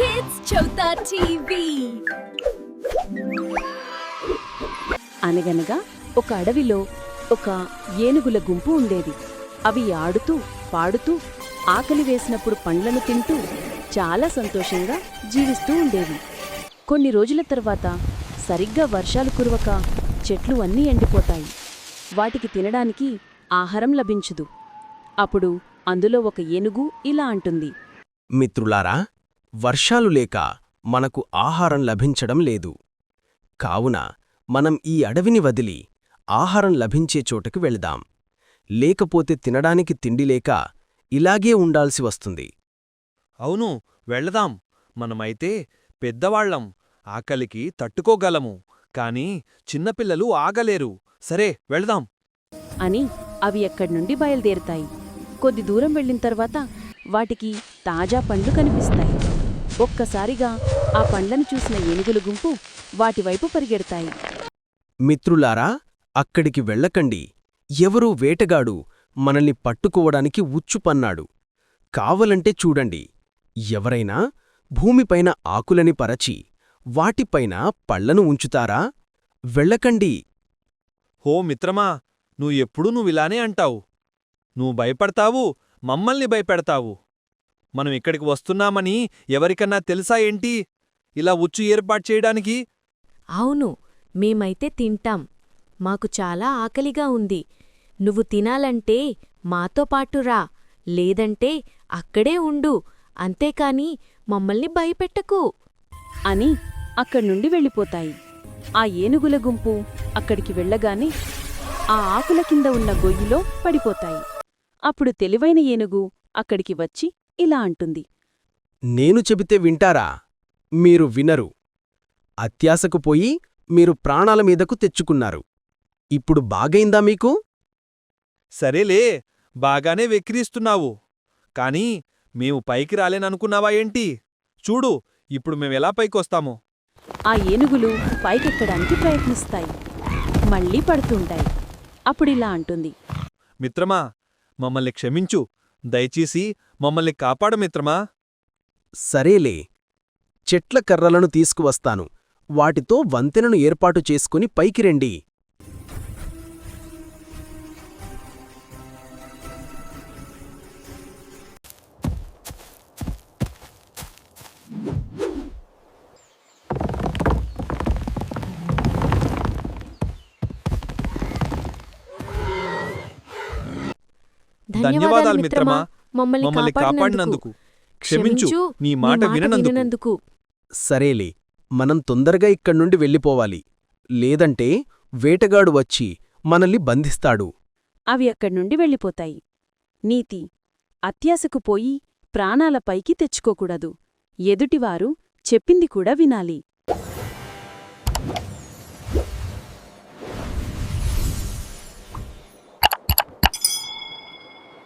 Kids Chota TV. అనగనగా ఒక అడవిలో ఒక ఏనుగుల గుంపు ఉండేది. అవి ఆడుతూ పాడుతూ ఆకలి వేసినప్పుడు పండ్లను తింటూ చాలా సంతోషంగా జీవిస్తూ ఉండేవి. కొన్ని రోజుల తర్వాత సరిగ్గా వర్షాలు కురవక చెట్లు అన్నీ ఎండిపోతాయి. వాటికి తినడానికి ఆహారం లభించదు. అప్పుడు అందులో ఒక ఏనుగు ఇలా అంటుంది, మిత్రులారా, వర్షాలు లేక మనకు ఆహారం లభించడం లేదు. కావున మనం ఈ అడవిని వదిలి ఆహారం లభించే చోటకు వెళదాం. లేకపోతే తినడానికి తిండిలేక ఇలాగే ఉండాల్సి వస్తుంది. అవును, వెళదాం. మనమైతే పెద్దవాళ్లం, ఆకలికి తట్టుకోగలము. కాని చిన్నపిల్లలు ఆగలేరు. సరే, వెళదాం అని అవి ఎక్కడ్నుండి బయలుదేరుతాయి. కొద్ది దూరం వెళ్ళిన తర్వాత వాటికి తాజా పండ్లు కనిపిస్తాయి. ఒక్కసారిగా ఆ పండ్లను చూసిన ఏనుగుల గుంపు వాటివైపు పరిగెడతాయి. మిత్రులారా, అక్కడికి వెళ్ళకండి. ఎవరో వేటగాడు మనల్ని పట్టుకోవడానికి ఉచ్చుపన్నాడు. కావలంటే చూడండి, ఎవరైనా భూమిపైన ఆకులని పరచి వాటిపైన పళ్లను ఉంచుతారా? వెళ్ళకండి. హో మిత్రమా, నువ్వెప్పుడూ నువ్విలానే అంటావు. నువ్వు భయపడతావు, మమ్మల్ని భయపెడతావు. మనం ఇక్కడికి వస్తున్నామని ఎవరికన్నా తెలుసా ఏంటి ఇలా ఉచ్చు ఏర్పాటు చేయడానికి? అవును, మేమైతే తింటాం. మాకు చాలా ఆకలిగా ఉంది. నువ్వు తినాలంటే మాతో పాటురా, లేదంటే అక్కడే ఉండు. అంతేకాని మమ్మల్ని భయపెట్టకు అని అక్కడ్నుండి వెళ్ళిపోతాయి. ఆ ఏనుగుల గుంపు అక్కడికి వెళ్ళగానే ఆ ఆకుల కింద ఉన్న గొయ్యిలో పడిపోతాయి. అప్పుడు తెలివైన ఏనుగు అక్కడికి వచ్చి ఇలా అంటుంది, నేను చెబితే వింటారా? మీరు వినరు. అత్యాశకు పోయి మీరు ప్రాణాల మీదకు తెచ్చుకున్నారు. ఇప్పుడు బాగైందా మీకు? సరేలే, బాగానే వెక్కిరిస్తున్నావు. కాని మేము పైకి రాలేననుకున్నావా ఏంటి? చూడు, ఇప్పుడు మేమెలా పైకొస్తామో. ఆ ఏనుగులు పైకెక్కడానికి ప్రయత్నిస్తాయి. మళ్ళీ పడుతుంటాయి. అప్పుడిలా అంటుంది, మిత్రమా, మమ్మల్ని క్షమించు. దయచేసి మమ్మల్ని కాపాడు మిత్రమా. సరేలే, చెట్ల కర్రలను తీసుకువస్తాను. వాటితో వంతెనను ఏర్పాటు చేసుకుని పైకి రండి. ధన్యవాదాలు మిత్రమా, మమ్మల్ని కాపాడినందుకు. క్షమించు, నీ మాట విననందుకు. సరేలే, మనం తొందరగా ఇక్కడ్నుండి వెళ్ళిపోవాలి. లేదంటే వేటగాడు వచ్చి మనల్ని బంధిస్తాడు. అవి అక్కడ్నుండి వెళ్ళిపోతాయి. నీతి: అత్యాశకు పోయి ప్రాణాలపైకి తెచ్చుకోకూడదు. ఎదుటివారు చెప్పింది కూడా వినాలి.